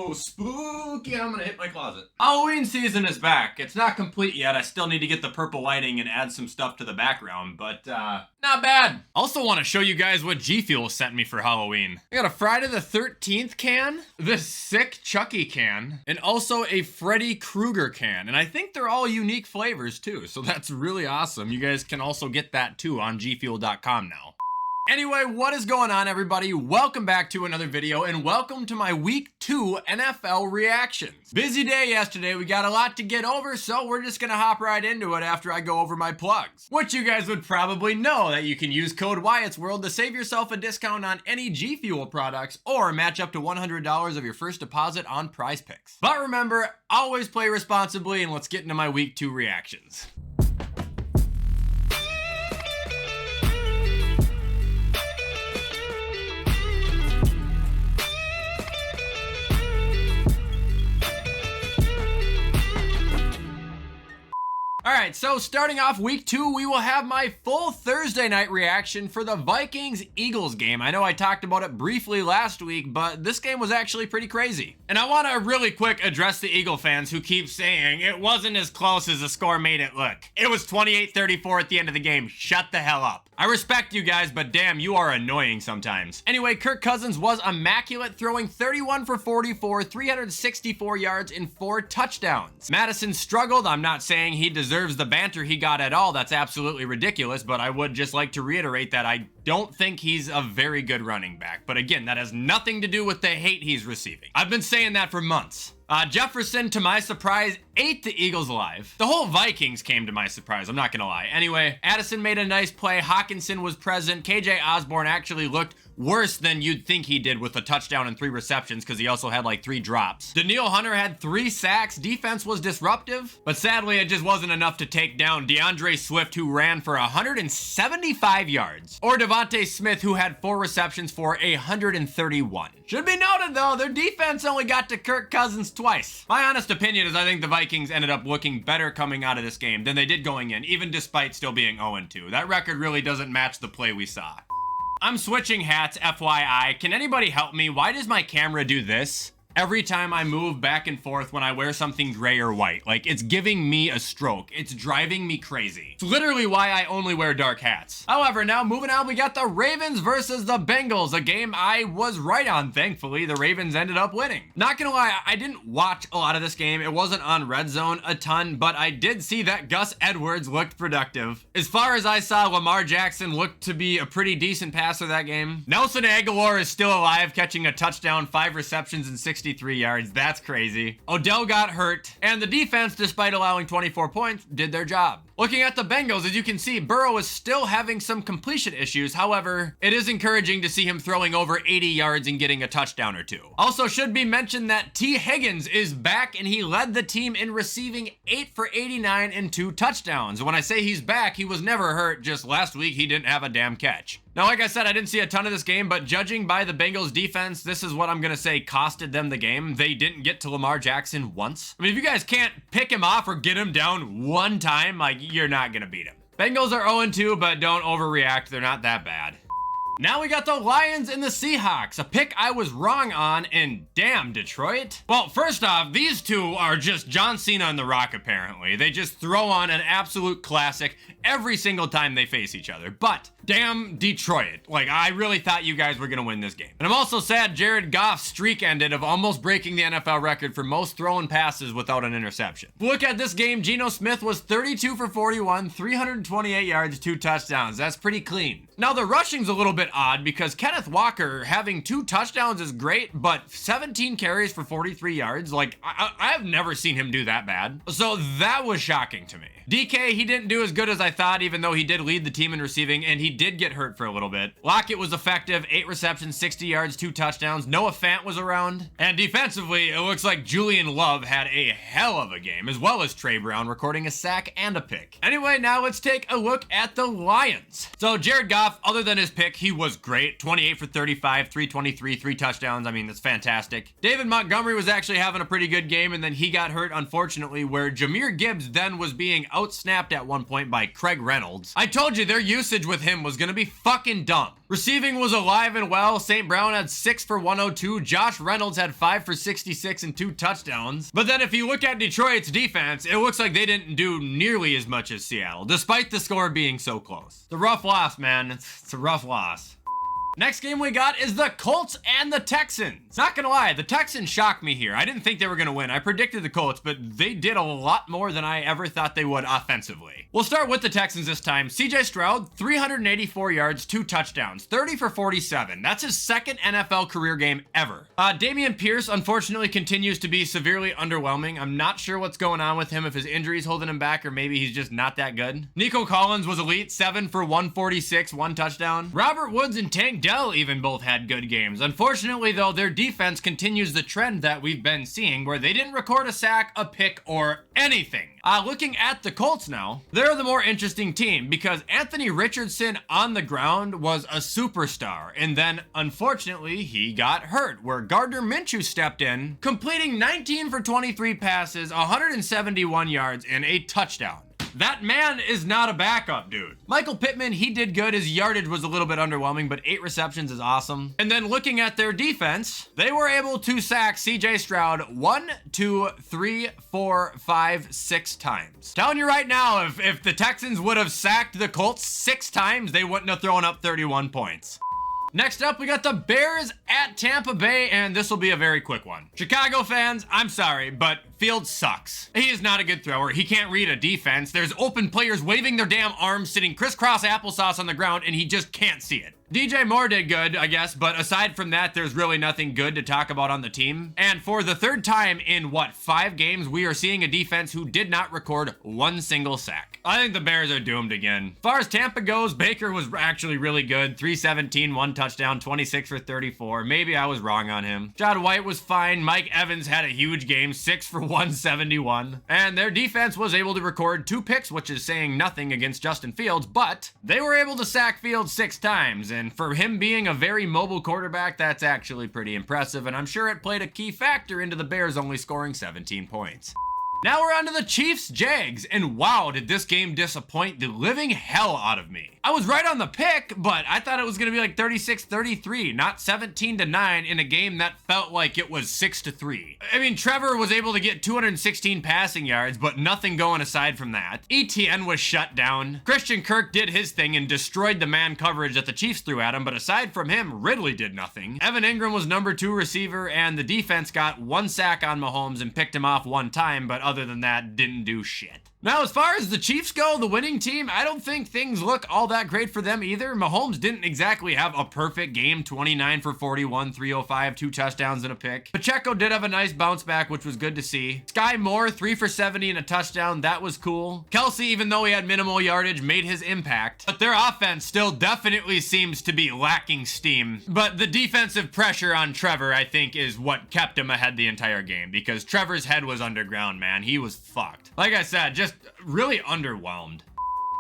Oh, spooky. I'm gonna hit my closet. Halloween season is back. It's not complete yet. I still need to get the purple lighting and add some stuff to the background, but not bad. Also want to show you guys what G Fuel sent me for Halloween. I got a Friday the 13th can, this sick Chucky can, and also a Freddy Krueger can. And I think they're all unique flavors too, so that's really awesome. You guys can also get that too on gfuel.com now. Anyway, what is going on, everybody? Welcome back to another video, and welcome to my Week 2 NFL reactions. Busy day yesterday, we got a lot to get over, so we're just gonna hop right into it after I go over my plugs. Which you guys would probably know that you can use code WyattzWorld to save yourself a discount on any G Fuel products, or match up to $100 of your first deposit on Prize Picks. But remember, always play responsibly, and let's get into my Week 2 reactions. Alright, so starting off Week 2, we will have my full Thursday night reaction for the Vikings Eagles game. I know I talked about it briefly last week, but this game was actually pretty crazy. And I want to really quick address the Eagle fans who keep saying it wasn't as close as the score made it look. It was 28-34 at the end of the game. Shut the hell up. I respect you guys, but damn, you are annoying sometimes. Anyway, Kirk Cousins was immaculate, throwing 31 for 44, 364 yards and 4 touchdowns. Madison struggled. I'm not saying he deserves the banter he got at all. That's absolutely ridiculous, but I would just like to reiterate that I don't think he's a very good running back. But again, that has nothing to do with the hate he's receiving. I've been saying that for months. Jefferson, to my surprise, ate the Eagles alive. The whole Vikings came to my surprise, I'm not gonna lie. Anyway, Addison made a nice play, Hawkinson was present, KJ Osborne actually looked worse than you'd think he did with a touchdown and 3 receptions because he also had like 3 drops. Danielle Hunter had 3 sacks, defense was disruptive, but sadly it just wasn't enough to take down DeAndre Swift, who ran for 175 yards, or Devontae Smith, who had 4 receptions for 131. Should be noted though, their defense only got to Kirk Cousins twice. My honest opinion is I think the Vikings ended up looking better coming out of this game than they did going in, even despite still being 0-2. That record really doesn't match the play we saw. I'm switching hats, FYI. Can anybody help me? Why does my camera do this every time I move back and forth when I wear something gray or white? Like, it's giving me a stroke. It's driving me crazy. It's literally why I only wear dark hats. However, now moving on, we got the Ravens versus the Bengals, a game I was right on, thankfully. The Ravens ended up winning. Not gonna lie, I didn't watch a lot of this game. It wasn't on Red Zone a ton, but I did see that Gus Edwards looked productive. As far as I saw, Lamar Jackson looked to be a pretty decent passer that game. Nelson Aguilar is still alive, catching a touchdown, 5 receptions and 63 yards. That's crazy. Odell got hurt, and the defense, despite allowing 24 points, did their job. Looking at the Bengals, as you can see, Burrow is still having some completion issues. However, it is encouraging to see him throwing over 80 yards and getting a touchdown or 2. Also should be mentioned that T. Higgins is back, and he led the team in receiving 8 for 89 and 2 touchdowns. When I say he's back, he was never hurt. Just last week, he didn't have a damn catch. Now, like I said, I didn't see a ton of this game, but judging by the Bengals defense, this is what I'm going to say costed them the game. They didn't get to Lamar Jackson once. I mean, if you guys can't pick him off or get him down one time, like, you're not going to beat him. Bengals are 0-2, but don't overreact. They're not that bad. Now we got the Lions and the Seahawks, a pick I was wrong on, and damn, Detroit. Well, first off, these two are just John Cena and The Rock, apparently. They just throw on an absolute classic every single time they face each other. But damn Detroit. Like, I really thought you guys were gonna win this game. And I'm also sad Jared Goff's streak ended of almost breaking the NFL record for most thrown passes without an interception. Look at this game, Geno Smith was 32 for 41, 328 yards, 2 touchdowns. That's pretty clean. Now, the rushing's a little bit odd because Kenneth Walker having 2 touchdowns is great, but 17 carries for 43 yards, like, I have never seen him do that bad. So that was shocking to me. DK, he didn't do as good as I thought, even though he did lead the team in receiving, and he did get hurt for a little bit. Lockett was effective, 8 receptions, 60 yards, 2 touchdowns. Noah Fant was around. And defensively, it looks like Julian Love had a hell of a game, as well as Trey Brown recording a sack and a pick. Anyway, now let's take a look at the Lions. So Jared Goff, other than his pick, he was great. 28 for 35, 323, 3 touchdowns. I mean, that's fantastic. David Montgomery was actually having a pretty good game, and then he got hurt, unfortunately, where Jahmyr Gibbs then was being outsnapped at one point by Craig Reynolds. I told you their usage with him game was gonna be fucking dumb. Receiving was alive and well. St. Brown had 6 for 102. Josh Reynolds had 5 for 66 and 2 touchdowns. But then if you look at Detroit's defense, it looks like they didn't do nearly as much as Seattle, despite the score being so close. It's a rough loss, man. It's a rough loss. Next game we got is the Colts and the Texans. Not gonna lie, the Texans shocked me here. I didn't think they were gonna win. I predicted the Colts, but they did a lot more than I ever thought they would offensively. We'll start with the Texans this time. CJ Stroud, 384 yards, 2 touchdowns, 30 for 47. That's his second NFL career game ever. Dameon Pierce, unfortunately, continues to be severely underwhelming. I'm not sure what's going on with him, if his injury's holding him back or maybe he's just not that good. Nico Collins was elite, 7 for 146, 1 touchdown. Robert Woods and Tank Dell even both had good games. Unfortunately, though, their defense continues the trend that we've been seeing where they didn't record a sack, a pick, or anything. Looking at the Colts now, they're the more interesting team because Anthony Richardson on the ground was a superstar, and then unfortunately he got hurt where Gardner Minshew stepped in, completing 19 for 23 passes, 171 yards, and a touchdown. That man is not a backup, dude. Michael Pittman, he did good. His yardage was a little bit underwhelming, but 8 receptions is awesome. And then looking at their defense, they were able to sack CJ Stroud 1, 2, 3, 4, 5, 6 times. Telling you right now, if the Texans would have sacked the Colts 6 times, they wouldn't have thrown up 31 points. Next up, we got the Bears at Tampa Bay, and this will be a very quick one. Chicago fans, I'm sorry, but Fields sucks. He is not a good thrower. He can't read a defense. There's open players waving their damn arms, sitting crisscross applesauce on the ground, and he just can't see it. DJ Moore did good, I guess, but aside from that, there's really nothing good to talk about on the team. And for the third time in, 5 games, we are seeing a defense who did not record 1 single sack. I think the Bears are doomed again. As far as Tampa goes, Baker was actually really good. 317, 1 touchdown, 26 for 34. Maybe I was wrong on him. John White was fine. Mike Evans had a huge game, 6 for 171. And their defense was able to record 2 picks, which is saying nothing against Justin Fields, but they were able to sack Fields 6 times. And for him being a very mobile quarterback, that's actually pretty impressive, and I'm sure it played a key factor into the Bears only scoring 17 points. Now we're on to the Chiefs-Jags, and wow, did this game disappoint the living hell out of me. I was right on the pick, but I thought it was going to be like 36-33, not 17-9 in a game that felt like it was 6-3. I mean, Trevor was able to get 216 passing yards, but nothing going aside from that. ETN was shut down. Christian Kirk did his thing and destroyed the man coverage that the Chiefs threw at him, but aside from him, Ridley did nothing. Evan Ingram was number 2 receiver, and the defense got 1 sack on Mahomes and picked him off 1 time, but other than that, didn't do shit. Now, as far as the Chiefs go, the winning team, I don't think things look all that great for them either. Mahomes didn't exactly have a perfect game, 29 for 41, 305, 2 touchdowns and a pick. Pacheco did have a nice bounce back, which was good to see. Sky Moore, 3 for 70 and a touchdown. That was cool. Kelsey, even though he had minimal yardage, made his impact. But their offense still definitely seems to be lacking steam. But the defensive pressure on Trevor, I think, is what kept him ahead the entire game, because Trevor's head was underground, man. He was fucked. Like I said, just really underwhelmed.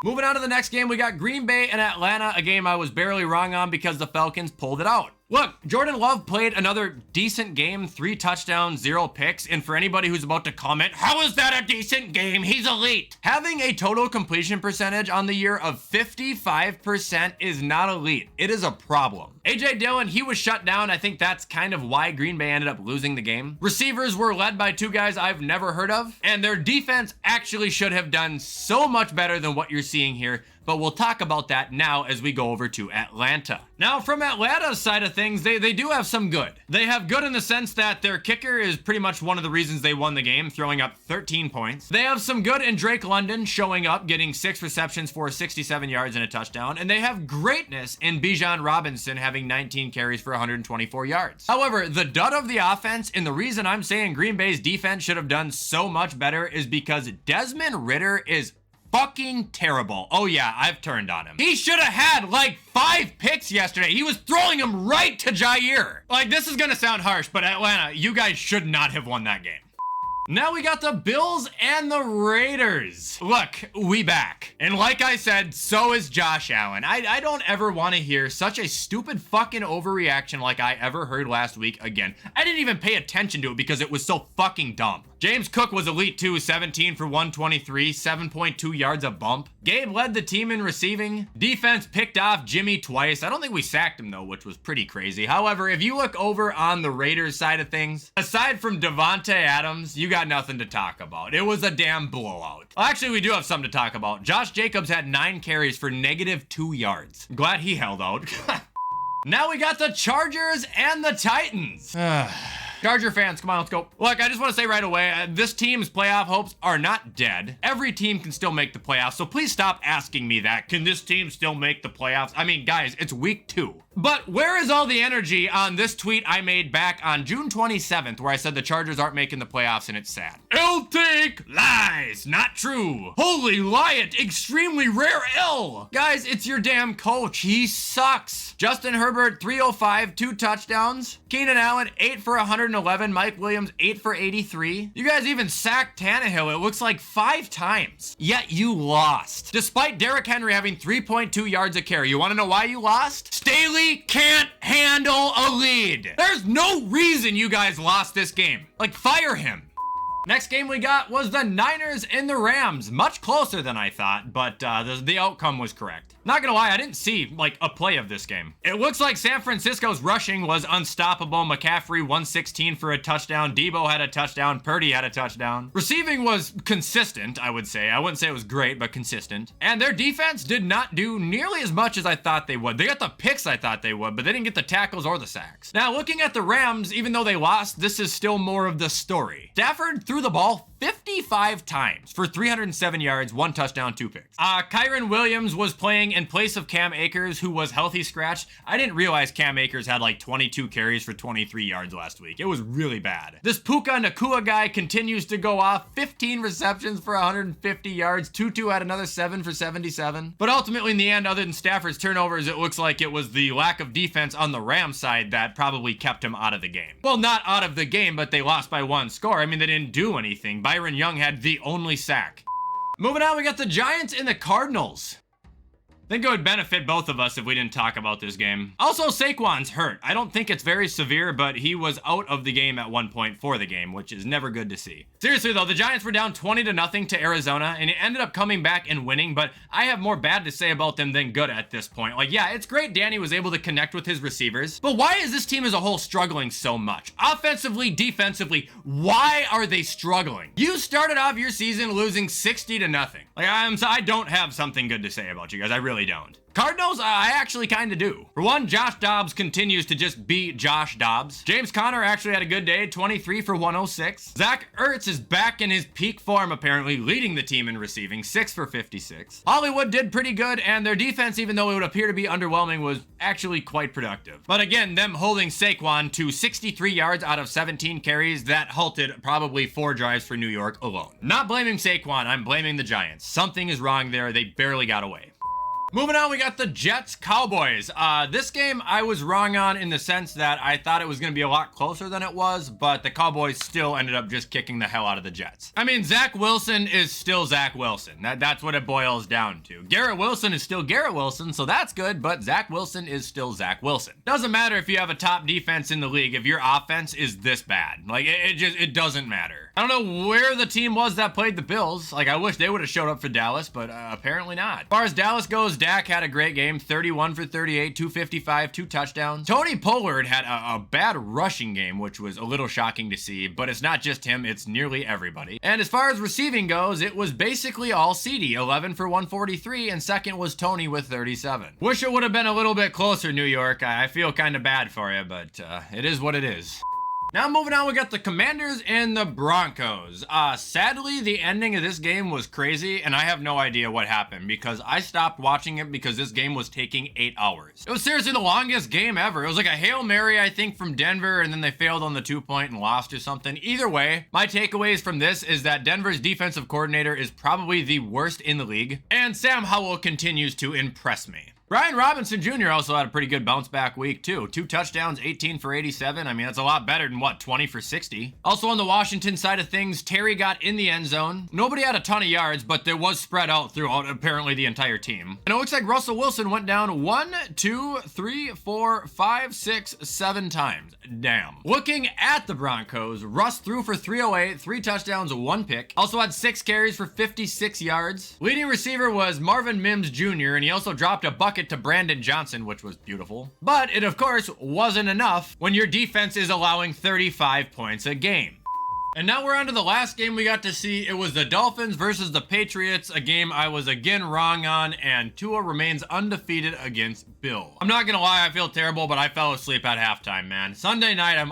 Moving on to the next game, we got Green Bay and Atlanta, a game I was barely wrong on because the Falcons pulled it out. Look, Jordan Love played another decent game, 3 touchdowns, 0 picks, and for anybody who's about to comment, how is that a decent game? He's elite. Having a total completion percentage on the year of 55% is not elite. It is a problem. AJ Dillon, he was shut down. I think that's kind of why Green Bay ended up losing the game. Receivers were led by 2 guys I've never heard of, and their defense actually should have done so much better than what you're seeing here. But we'll talk about that now as we go over to Atlanta. Now, from Atlanta's side of things, they do have some good. They have good in the sense that their kicker is pretty much one of the reasons they won the game, throwing up 13 points. They have some good in Drake London showing up, getting 6 receptions for 67 yards and a touchdown. And they have greatness in Bijan Robinson having 19 carries for 124 yards. However, the dud of the offense, and the reason I'm saying Green Bay's defense should have done so much better, is because Desmond Ridder is fucking terrible. Oh yeah, I've turned on him. He should have had like 5 picks yesterday. He was throwing them right to Jair. Like, this is gonna sound harsh, but Atlanta, you guys should not have won that game. Now we got the Bills and the Raiders. Look, we back. And like I said, so is Josh Allen. I don't ever want to hear such a stupid fucking overreaction like I ever heard last week again. I didn't even pay attention to it because it was so fucking dumb. James Cook was elite too, 17 for 123, 7.2 yards a bump. Gabe led the team in receiving. Defense picked off Jimmy twice. I don't think we sacked him though, which was pretty crazy. However, if you look over on the Raiders side of things, aside from Devontae Adams, you got nothing to talk about. It was a damn blowout. Well, actually, we do have something to talk about. Josh Jacobs had 9 carries for -2 yards. Glad he held out. Now we got the Chargers and the Titans. Charger fans, come on, let's go. Look, I just want to say right away, this team's playoff hopes are not dead. Every team can still make the playoffs, so please stop asking me that. Can this team still make the playoffs? I mean, guys, it's week 2. But where is all the energy on this tweet I made back on June 27th where I said the Chargers aren't making the playoffs and it's sad? I'll take lies, not true. Holy Lyat, extremely rare L. Guys, it's your damn coach. He sucks. Justin Herbert, 305, 2 touchdowns. Keenan Allen, 8 for 111. Mike Williams, 8 for 83. You guys even sacked Tannehill, it looks like 5 times. Yet you lost. Despite Derrick Henry having 3.2 yards a carry. You want to know why you lost? Staley can't handle a lead. There's no reason you guys lost this game. Like, fire him. Next game we got was the Niners and the Rams. Much closer than I thought, but the outcome was correct. Not gonna lie, I didn't see, like, a play of this game. It looks like San Francisco's rushing was unstoppable. McCaffrey, 116 for a touchdown. Debo had a touchdown. Purdy had a touchdown. Receiving was consistent, I would say. I wouldn't say it was great, but consistent. And their defense did not do nearly as much as I thought they would. They got the picks I thought they would, but they didn't get the tackles or the sacks. Now, looking at the Rams, even though they lost, this is still more of the story. Stafford threw the ball 55 times for 307 yards, 1 touchdown, 2 picks. Kyron Williams was playing in place of Cam Akers, who was healthy scratched. I didn't realize Cam Akers had like 22 carries for 23 yards last week. It was really bad. This Puka Nacua guy continues to go off, 15 receptions for 150 yards. Tutu had another 7 for 77. But ultimately in the end, other than Stafford's turnovers, it looks like it was the lack of defense on the Rams side that probably kept him out of the game. Well, not out of the game, but they lost by 1 score. I mean, they didn't do anything. Byron Young had the only sack. Moving on, we got the Giants and the Cardinals. I think it would benefit both of us if we didn't talk about this game. Also, Saquon's hurt. I don't think it's very severe, but he was out of the game at one point for the game, which is never good to see. Seriously though, the Giants were down 20-0 to Arizona, and it ended up coming back and winning, but I have more bad to say about them than good at this point. Like, yeah, it's great Danny was able to connect with his receivers, but why is this team as a whole struggling so much? Offensively, defensively, why are they struggling? You started off your season losing 60-0. Like, I don't have something good to say about you guys. I really don't. Cardinals, I actually kind of do. For one, Josh Dobbs continues to just be Josh Dobbs. James Conner actually had a good day, 23 for 106. Zach Ertz is back in his peak form, apparently, leading the team in receiving, 6 for 56. Hollywood did pretty good, and their defense, even though it would appear to be underwhelming, was actually quite productive. But again, them holding Saquon to 63 yards out of 17 carries, that halted probably 4 drives for New York alone. Not blaming Saquon, I'm blaming the Giants. Something is wrong there, they barely got away. Moving on, we got the Jets-Cowboys. This game I was wrong on in the sense that I thought it was going to be a lot closer than it was, but the Cowboys still ended up just kicking the hell out of the Jets. I mean, Zach Wilson is still Zach Wilson. That's what it boils down to. Garrett Wilson is still Garrett Wilson, so that's good, but Zach Wilson is still Zach Wilson. Doesn't matter if you have a top defense in the league if your offense is this bad. Like, it doesn't matter. I don't know where the team was that played the Bills. Like, I wish they would have showed up for Dallas, but apparently not. As far as Dallas goes, Dak had a great game, 31 for 38, 255, 2 touchdowns. Tony Pollard had a bad rushing game, which was a little shocking to see, but it's not just him, it's nearly everybody. And as far as receiving goes, it was basically all CeeDee, 11 for 143, and second was Tony with 37. Wish it would have been a little bit closer, New York. I feel kind of bad for you, but it is what it is. Now moving on, we got the Commanders and the Broncos. Sadly, the ending of this game was crazy, and I have no idea what happened because I stopped watching it because this game was taking 8 hours. It was seriously the longest game ever. It was like a Hail Mary, I think, from Denver, and then they failed on the 2-point and lost or something. Either way, my takeaways from this is that Denver's defensive coordinator is probably the worst in the league, and Sam Howell continues to impress me. Brian Robinson Jr. also had a pretty good bounce back week too. 2 touchdowns, 18 for 87. I mean, that's a lot better than what, 20 for 60. Also on the Washington side of things, Terry got in the end zone. Nobody had a ton of yards, but there was spread out throughout apparently the entire team. And it looks like Russell Wilson went down 1, 2, 3, 4, 5, 6, 7 times. damn. Looking at the Broncos, Russ threw for 308, 3 touchdowns, 1 pick. Also had 6 carries for 56 yards. Leading receiver was Marvin Mims Jr., and he also dropped a bucket to Brandon Johnson, which was beautiful. But it, of course, wasn't enough when your defense is allowing 35 points a game. And now we're on to the last game we got to see. It was the Dolphins versus the Patriots, a game I was again wrong on, and Tua remains undefeated against Bill. I'm not gonna lie, I feel terrible, but I fell asleep at halftime, man. Sunday night, I'm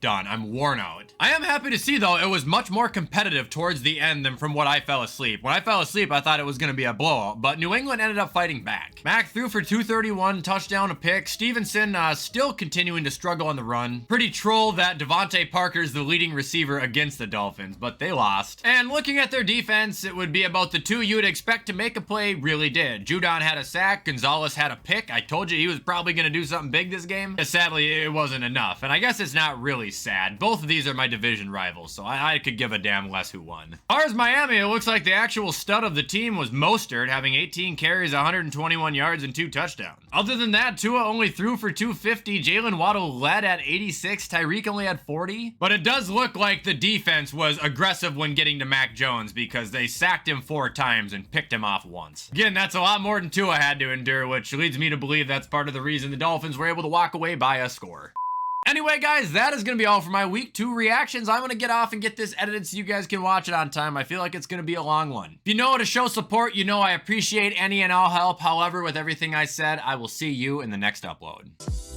done. I'm worn out. I am happy to see, though, it was much more competitive towards the end than from what I fell asleep. When I fell asleep, I thought it was gonna be a blowout, but New England ended up fighting back. Mack threw for 231, touchdown, a pick. Stevenson still continuing to struggle on the run. Pretty troll that Devontae Parker's the leading receiver against the Dolphins, but they lost. And looking at their defense, it would be about the 2 you'd expect to make a play really did. Judon had a sack, Gonzalez had a pick. I told you he was probably going to do something big this game. But sadly, it wasn't enough. And I guess it's not really sad. Both of these are my division rivals, so I could give a damn less who won. As far as Miami, it looks like the actual stud of the team was Mostert, having 18 carries, 121 yards, and 2 touchdowns. Other than that, Tua only threw for 250. Jalen Waddle led at 86. Tyreek only had 40. But it does look like the defense was aggressive when getting to Mac Jones because they sacked him 4 times and picked him off once. Again, that's a lot more than Tua had to endure, which leads me to believe that's part of the reason the Dolphins were able to walk away by a score. Anyway, guys, that is going to be all for my week 2 reactions. I'm going to get off and get this edited so you guys can watch it on time. I feel like it's going to be a long one. If you know how to show support, you know I appreciate any and all help. However, with everything I said, I will see you in the next upload.